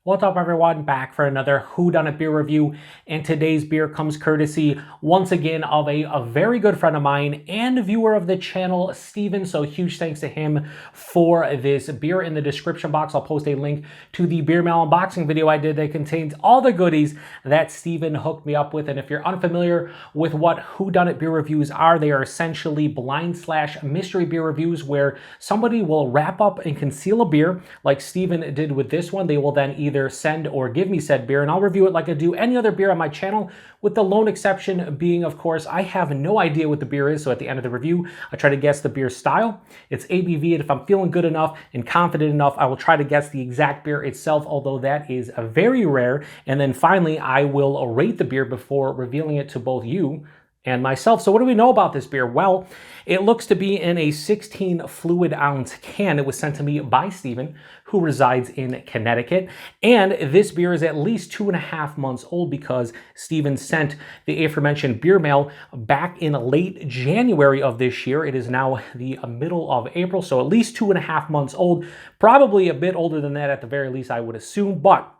What's up, everyone? Back for another Whodunit Beer review, and today's beer comes courtesy once again of a very good friend of mine and a viewer of the channel, Steven. So huge thanks to him for this beer. In the description box, I'll post a link to the beer mail unboxing video I did that contains all the goodies that Steven hooked me up with. And if you're unfamiliar with what Whodunit Beer reviews are, they are essentially blind/mystery beer reviews where somebody will wrap up and conceal a beer like Steven did with this one. They will then either send or give me said beer, and I'll review it like I do any other beer on my channel, with the lone exception being, of course, I have no idea what the beer is. So at the end of the review, I try to guess the beer style, its ABV, and if I'm feeling good enough and confident enough, I will try to guess the exact beer itself, although that is very rare. And then finally, I will rate the beer before revealing it to both you and myself. So what do we know about this beer? Well, it looks to be in a 16 fluid ounce can. It was sent to me by Steven, who resides in Connecticut. And this beer is at least 2.5 months old because Steven sent the aforementioned beer mail back in late January of this year. It is now the middle of April, so at least 2.5 months old. Probably a bit older than that at the very least, I would assume, but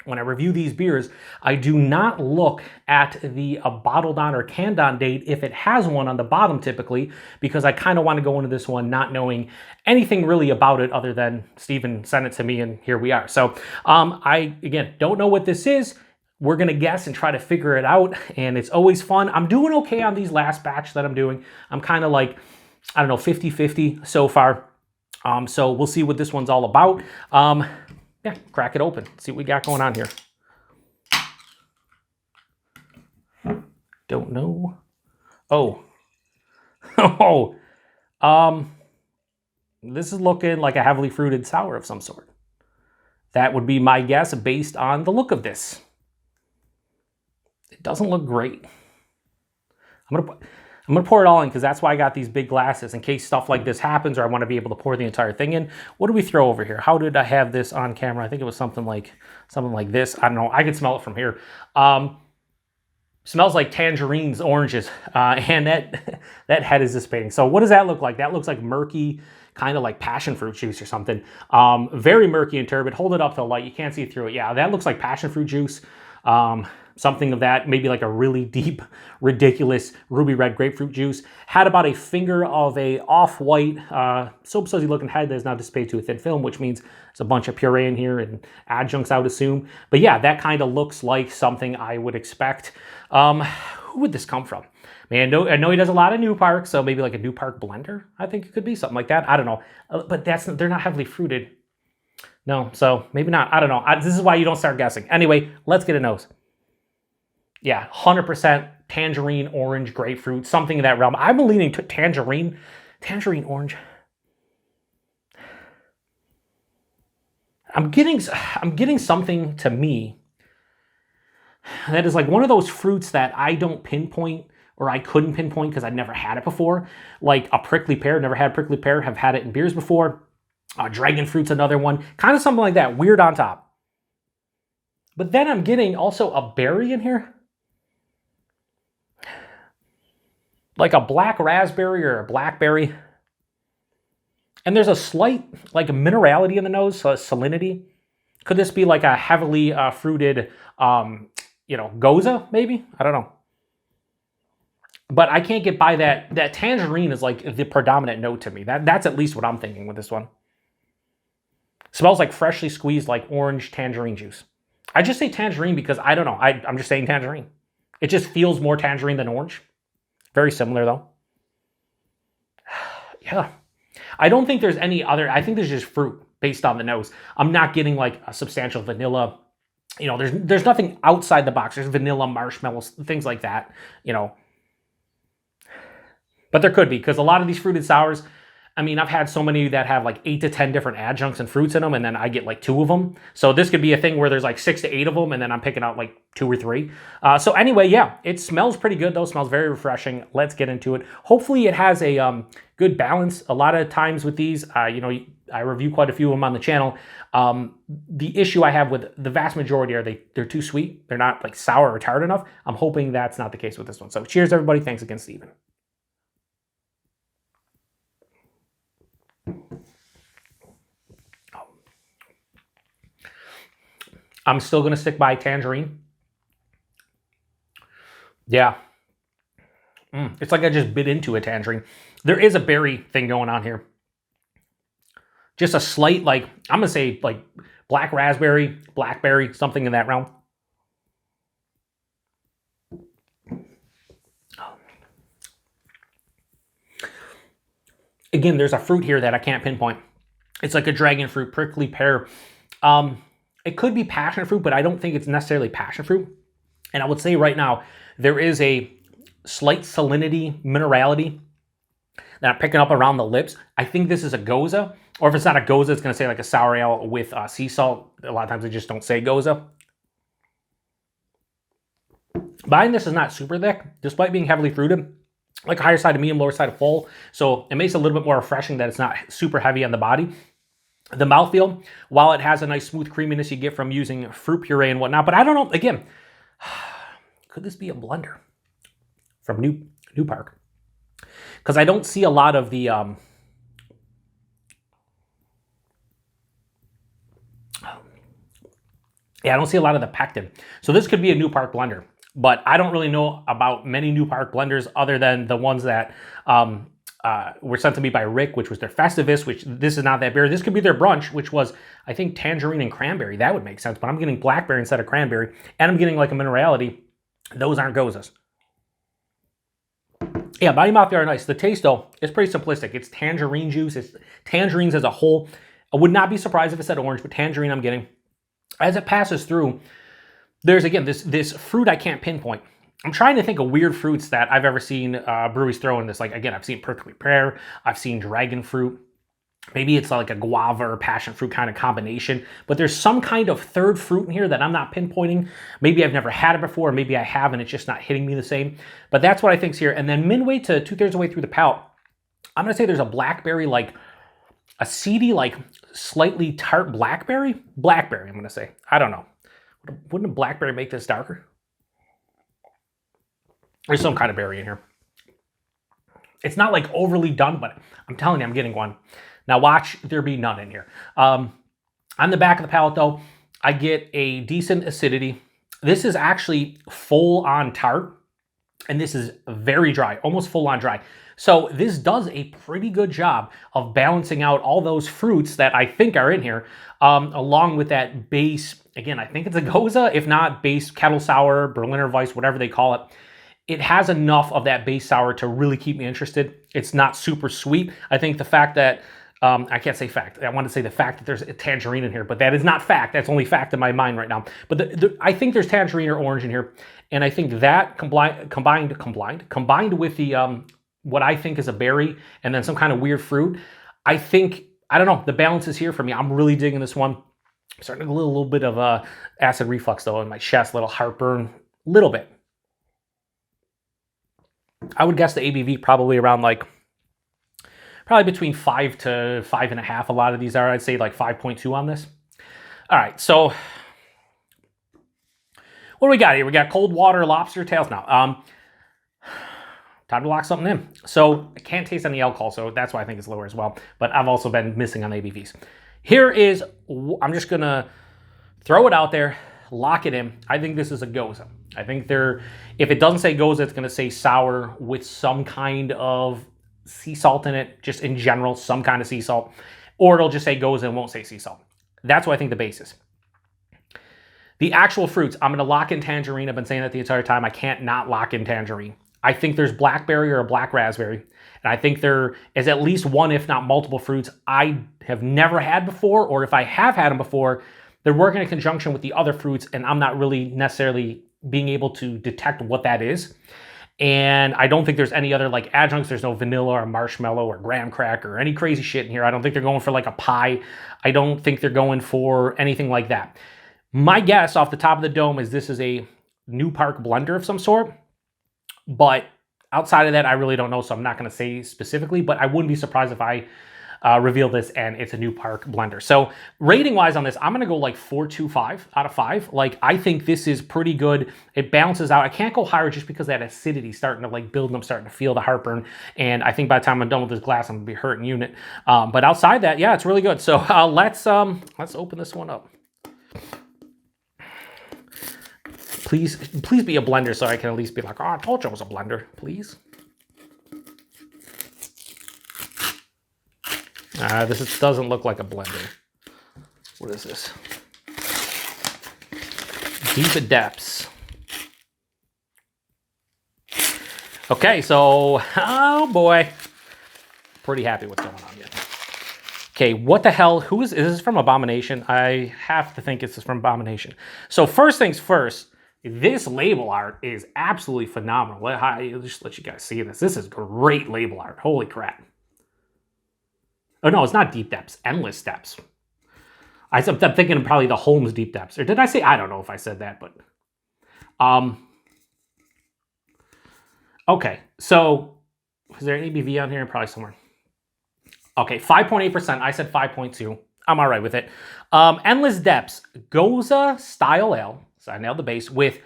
when I review these beers, I do not look at the bottled on or canned on date if it has one on the bottom typically, because I kind of want to go into this one not knowing anything really about it other than Steven sent it to me and here we are. So I, again, don't know what this is. We're going to guess and try to figure it out, and it's always fun. I'm doing okay on these last batch that I'm doing. I'm kind of like, I don't know, 50-50 so far. So we'll see what this one's all about. Yeah, crack it open. See what we got going on here. Don't know. Oh. This is looking like a heavily fruited sour of some sort. That would be my guess based on the look of this. It doesn't look great. I'm gonna pour it all in because that's why I got these big glasses, in case stuff like this happens or I want to be able to pour the entire thing in. What do we throw over here? How did I have this on camera? I think it was something like this. I don't know. I can smell it from here. Smells like tangerines, oranges, and that head is dissipating. So what does that look like? That looks like murky, kind of like passion fruit juice or something. Very murky and turbid. Hold it up to the light. You can't see through it. Yeah, that looks like passion fruit juice. Something of that, maybe like a really deep, ridiculous ruby red grapefruit juice. Had about a finger of a off-white, soap sudsy looking head that is now dissipated to a thin film, which means there's a bunch of puree in here and adjuncts, I would assume. But yeah, that kind of looks like something I would expect. Who would this come from? Man, I know he does a lot of New Park, so maybe like a New Park blender. I think it could be something like that. I don't know, but they're not heavily fruited. No, so maybe not. I don't know. This is why you don't start guessing. Anyway, let's get a nose. Yeah, 100% tangerine, orange, grapefruit, something in that realm. I'm leaning to tangerine, orange. I'm getting something to me that is like one of those fruits that I don't pinpoint, or I couldn't pinpoint because I'd never had it before. Like a prickly pear, never had prickly pear, have had it in beers before. Dragon fruit's another one, kind of something like that, weird on top. But then I'm getting also a berry in here. Like a black raspberry or a blackberry. And there's a slight, like, minerality in the nose, so a salinity. Could this be like a heavily fruited, goza, maybe? I don't know. But I can't get by that. That tangerine is like the predominant note to me. That's at least what I'm thinking with this one. Smells like freshly squeezed, like orange tangerine juice. I just say tangerine because I don't know. I'm just saying tangerine. It just feels more tangerine than orange. Very similar though. Yeah. I don't think there's any other, I think there's just fruit based on the nose. I'm not getting like a substantial vanilla. You know, there's nothing outside the box. There's vanilla, marshmallows, things like that, you know. But there could be, because a lot of these fruited sours, I mean, I've had so many that have like 8 to 10 different adjuncts and fruits in them, and then I get like 2 of them. So this could be a thing where there's like 6 to 8 of them, and then I'm picking out like 2 or 3. So anyway, yeah, it smells pretty good though. It smells very refreshing. Let's get into it. Hopefully it has a good balance. A lot of times with these, I review quite a few of them on the channel. The issue I have with the vast majority are they're too sweet. They're not like sour or tart enough. I'm hoping that's not the case with this one. So cheers, everybody. Thanks again, Steven. I'm still going to stick by tangerine. Yeah. It's like I just bit into a tangerine. There is a berry thing going on here. Just a slight, like, I'm going to say, like, black raspberry, blackberry, something in that realm. Again, there's a fruit here that I can't pinpoint. It's like a dragon fruit, prickly pear. It could be passion fruit, but I don't think it's necessarily passion fruit. And I would say right now, there is a slight salinity, minerality that I'm picking up around the lips. I think this is a Goza, or if it's not a Goza, it's going to say like a sour ale with sea salt. A lot of times they just don't say Goza. Buying this is not super thick, despite being heavily fruited. Like higher side of medium, lower side of full. So it makes it a little bit more refreshing that it's not super heavy on the body. The mouthfeel, while it has a nice smooth creaminess you get from using fruit puree and whatnot, but I don't know, again, could this be a blender from New Park? Because I don't see a lot of the yeah, I don't see a lot of the pectin. So this could be a New Park blender, but I don't really know about many New Park blenders other than the ones that were sent to me by Rick, which was their Festivus, which this is not that beer. This could be their brunch, which was, I think, tangerine and cranberry. That would make sense, but I'm getting blackberry instead of cranberry, and I'm getting like a minerality. Those aren't Gozas. Yeah, body mouthfeel are nice. The taste, though, is pretty simplistic. It's tangerine juice. It's tangerines as a whole. I would not be surprised if it said orange, but tangerine I'm getting. As it passes through, there's, again, this fruit I can't pinpoint. I'm trying to think of weird fruits that I've ever seen breweries throw in this. Like, again, I've seen prickly pear. I've seen dragon fruit. Maybe it's like a guava or passion fruit kind of combination. But there's some kind of third fruit in here that I'm not pinpointing. Maybe I've never had it before. Maybe I have, and it's just not hitting me the same. But that's what I think's here. And then midway to 2/3 of the way through the palate, I'm going to say there's a blackberry, like a seedy, like slightly tart blackberry. Blackberry, I'm going to say. I don't know. Wouldn't a blackberry make this darker? There's some kind of berry in here. It's not like overly done, but I'm telling you, I'm getting one. Now watch there be none in here. On the back of the palate, though, I get a decent acidity. This is actually full on tart, and this is very dry, almost full on dry. So this does a pretty good job of balancing out all those fruits that I think are in here, along with that base. Again, I think it's a Goza, if not base kettle sour, Berliner Weiss, whatever they call it. It has enough of that base sour to really keep me interested. It's not super sweet. I think the fact that, I can't say fact. I want to say the fact that there's a tangerine in here, but that is not fact. That's only fact in my mind right now. But I think there's tangerine or orange in here. And I think that combined with the, what I think is a berry and then some kind of weird fruit, I think, I don't know, the balance is here for me. I'm really digging this one. I'm starting to get a little bit of acid reflux though in my chest, a little heartburn, a little bit. I would guess the ABV probably around like, probably between 5 to 5.5. A lot of these are, I'd say like 5.2 on this. All right, so what do we got here? We got cold water lobster tails now. Time to lock something in. So I can't taste any alcohol, so that's why I think it's lower as well. But I've also been missing on ABVs. Here is, I'm just gonna throw it out there, lock it in. I think this is a Goza. I think if it doesn't say Goza, it's gonna say sour with some kind of sea salt in it, just in general, some kind of sea salt. Or it'll just say Goza and won't say sea salt. That's what I think the base is. The actual fruits, I'm gonna lock in tangerine. I've been saying that the entire time. I can't not lock in tangerine. I think there's blackberry or a black raspberry. And I think there is at least one, if not multiple fruits I have never had before, or if I have had them before, they're working in conjunction with the other fruits, and I'm not really necessarily being able to detect what that is. And I don't think there's any other like adjuncts. There's no vanilla or marshmallow or graham cracker or any crazy shit in here. I don't think they're going for like a pie. I don't think they're going for anything like that. My guess off the top of the dome is this is a New Park blender of some sort. But outside of that, I really don't know, so I'm not going to say specifically, but I wouldn't be surprised if I reveal this and it's a New Park blender. So rating-wise on this, I'm going to go like 4.25 out of 5. Like, I think this is pretty good. It balances out. I can't go higher just because that acidity is starting to like build and I'm starting to feel the heartburn. And I think by the time I'm done with this glass, I'm going to be hurting unit. But outside that, yeah, it's really good. So let's open this one up. Please be a blender so I can at least be like, oh, I told you it was a blender, please. This doesn't look like a blender. What is this? Deep depths. Okay, so, oh boy. Pretty happy what's going on here. Okay, what the hell? Is this from Abomination? I have to think this is from Abomination. So first things first, this label art is absolutely phenomenal. I'll just let you guys see this. This is great label art. Holy crap. Oh no, it's not Deep Depths. Endless Depths. I'm thinking probably the Holmes Deep Depths. Or did I say? I don't know if I said that, but okay. So is there an ABV on here? Probably somewhere. Okay, 5.8%. I said 5.2. I'm all right with it. Endless Depths Goza Style Ale. So I nailed the base with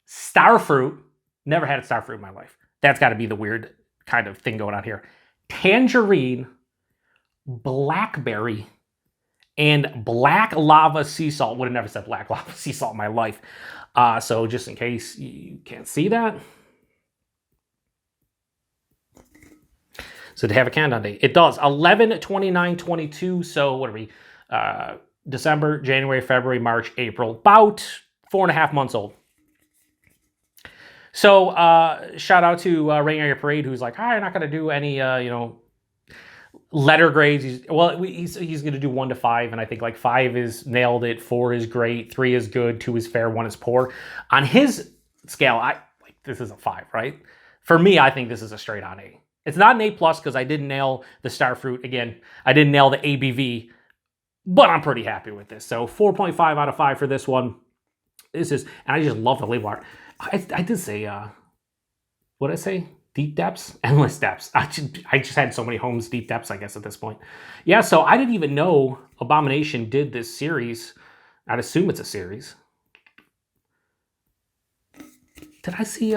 starfruit. Never had a starfruit in my life. That's got to be the weird kind of thing going on here. Tangerine, blackberry, and black lava sea salt. Would have never said black lava sea salt in my life. So just in case you can't see that. So to have a countdown date, it does 11/29/22. So what are we? December, January, February, March, April. About 4.5 months old. So shout out to Rain Area Parade, who's like, I'm not going to do any letter grades. He's going to do 1 to 5, and I think like 5 is nailed it, 4 is great, 3 is good, 2 is fair, 1 is poor. On his scale, this is a 5, right? For me, I think this is a straight on A. It's not an A+ because I didn't nail the starfruit. Again, I didn't nail the ABV, but I'm pretty happy with this. So 4.5 out of 5 for this one. This is, and I just love the label art. I did say, what did I say? Deep Depths? Endless Depths. I just had so many Holmes Deep Depths, I guess, at this point. Yeah, so I didn't even know Abomination did this series. I'd assume it's a series. Did I see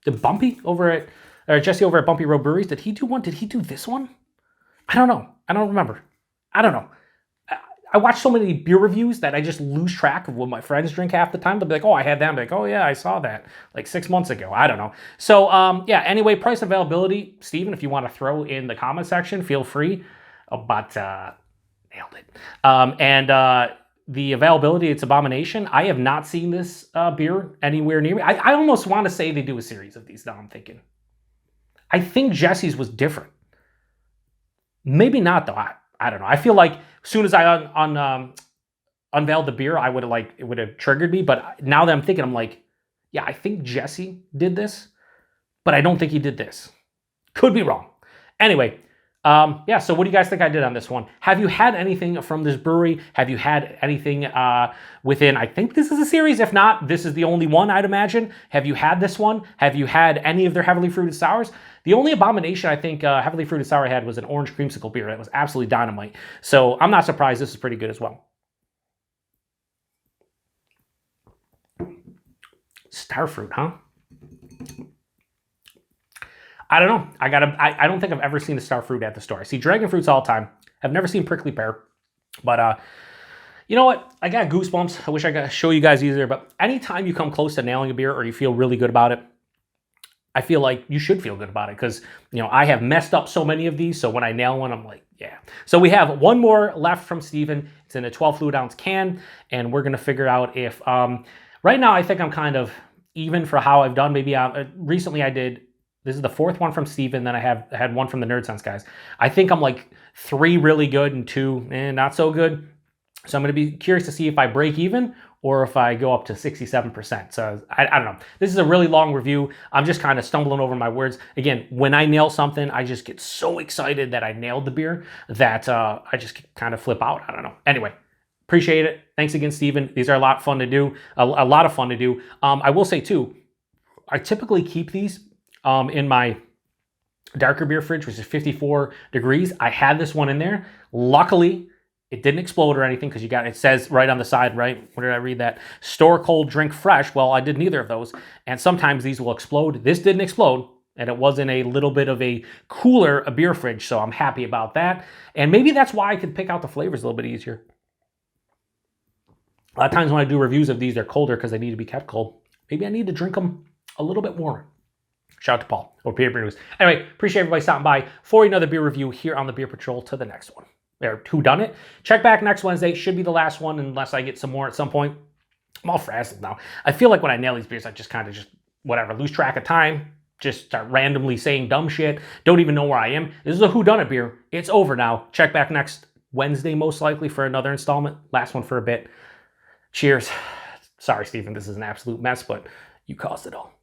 did Bumpy over at, or Jesse over at Bumpy Road Breweries, did he do one? Did he do this one? I don't know. I don't remember. I don't know. I watch so many beer reviews that I just lose track of what my friends drink half the time. They'll be like, oh, I had that. I'm like, oh, yeah, I saw that like 6 months ago. I don't know. So, yeah, anyway, price availability. Steven, if you want to throw in the comment section, feel free. But nailed it. The availability, it's Abomination. I have not seen this beer anywhere near me. I almost want to say they do a series of these now, I'm thinking. I think Jesse's was different. Maybe not, though. I don't know. I feel like as soon as I unveiled the beer, it would have triggered me. But now that I'm thinking, I'm like, yeah, I think Jesse did this, but I don't think he did this. Could be wrong. Anyway, yeah, so what do you guys think I did on this one? Have you had anything from this brewery? Have you had anything within, I think this is a series. If not, this is the only one, I'd imagine. Have you had this one? Have you had any of their heavily fruited sours? The only Abomination I think heavily fruited sour I had was an orange creamsicle beer. That was absolutely dynamite. So I'm not surprised this is pretty good as well. Starfruit, huh? I don't know. I don't think I've ever seen a starfruit at the store. I see dragon fruits all the time. I've never seen prickly pear. But you know what? I got goosebumps. I wish I could show you guys easier. But anytime you come close to nailing a beer or you feel really good about it, I feel like you should feel good about it because, you know, I have messed up so many of these. So when I nail one, I'm like, yeah. So we have one more left from Steven. It's in a 12 fluid ounce can. And we're going to figure out if, right now, I think I'm kind of even for how I've done. Maybe recently I did, this is the 4th one from Steven. Then I had one from the Nerd Sense guys. I think I'm like 3 really good and 2 not so good. So I'm going to be curious to see if I break even or if I go up to 67%. So I don't know. This is a really long review. I'm just kind of stumbling over my words. Again, when I nail something, I just get so excited that I nailed the beer that I just kind of flip out. I don't know. Anyway, appreciate it. Thanks again, Steven. These are a lot of fun to do. A lot of fun to do. I will say too, I typically keep these in my darker beer fridge, which is 54 degrees. I had this one in there. Luckily, it didn't explode or anything because it says right on the side, right? Where did I read that? Store cold, drink fresh. Well, I did neither of those. And sometimes these will explode. This didn't explode. And it was in a little bit of a cooler beer fridge. So I'm happy about that. And maybe that's why I could pick out the flavors a little bit easier. A lot of times when I do reviews of these, they're colder because they need to be kept cold. Maybe I need to drink them a little bit warmer. Shout out to Paul or Beer News. Anyway, appreciate everybody stopping by for another beer review here on the Beer Patrol. To the next one. Or Whodunit. Check back next Wednesday. Should be the last one unless I get some more at some point. I'm all frazzled now. I feel like when I nail these beers, I just kind of whatever, lose track of time. Just start randomly saying dumb shit. Don't even know where I am. This is a Whodunit beer. It's over now. Check back next Wednesday, most likely, for another installment. Last one for a bit. Cheers. Sorry, Stephen, this is an absolute mess, but you caused it all.